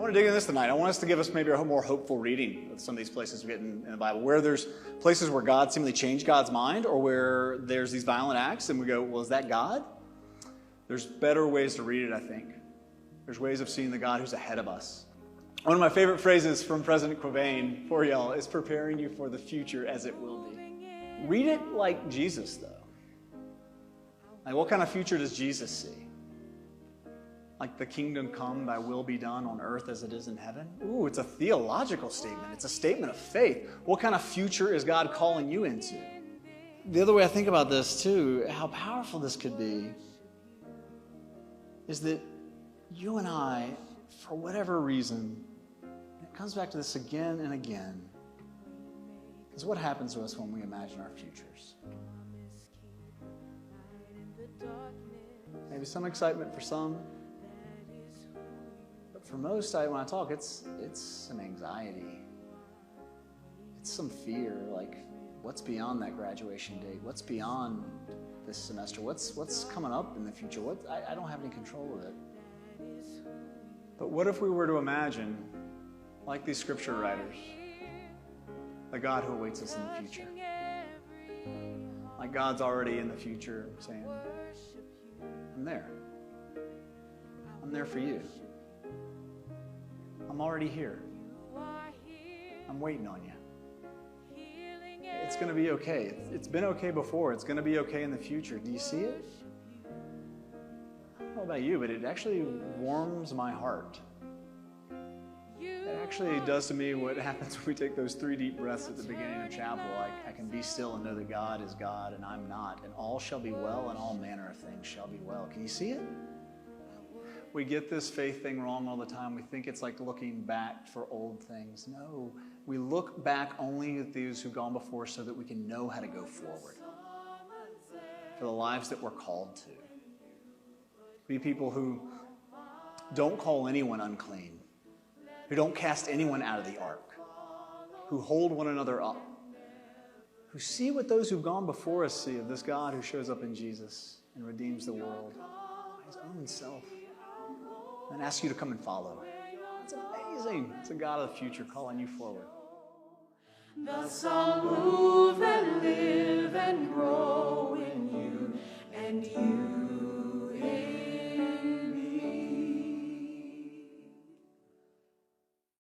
want to dig into this tonight. I want us to give us maybe a more hopeful reading of some of these places we get in the Bible, where there's places where God seemingly changed God's mind, or where there's these violent acts, and we go, well, is that God? There's better ways to read it, I think. There's ways of seeing the God who's ahead of us. One of my favorite phrases from President Quabain for y'all is preparing you for the future as it will be. Read it like Jesus, though. Like, what kind of future does Jesus see? Like, the kingdom come, thy will be done on earth as it is in heaven? Ooh, it's a theological statement. It's a statement of faith. What kind of future is God calling you into? The other way I think about this, too, how powerful this could be, is that you and I, for whatever reason, it comes back to this again and again, is what happens to us when we imagine our futures. Maybe some excitement for some, but for most, when I talk, it's some anxiety. It's some fear, like, what's beyond that graduation date? What's beyond this semester? What's coming up in the future? I don't have any control of it. But what if we were to imagine, like these scripture writers, the God who awaits us in the future? Like God's already in the future saying, I'm there. I'm there for you. I'm already here. I'm waiting on you. It's going to be okay. It's been okay before. It's going to be okay in the future. Do you see it? I don't know about you, but it actually warms my heart. It actually does to me what happens when we take those 3 deep breaths at the beginning of chapel. I can be still and know that God is God and I'm not, and all shall be well and all manner of things shall be well. Can you see it? We get this faith thing wrong all the time. We think it's like looking back for old things. No, we look back only at those who've gone before so that we can know how to go forward for the lives that we're called to. Be people who don't call anyone unclean, who don't cast anyone out of the ark, who hold one another up, who see what those who've gone before us see of this God who shows up in Jesus and redeems the world by his own self, and asks you to come and follow. It's amazing. It's a God of the future calling you forward. Thus I'll move and live and grow in you, and you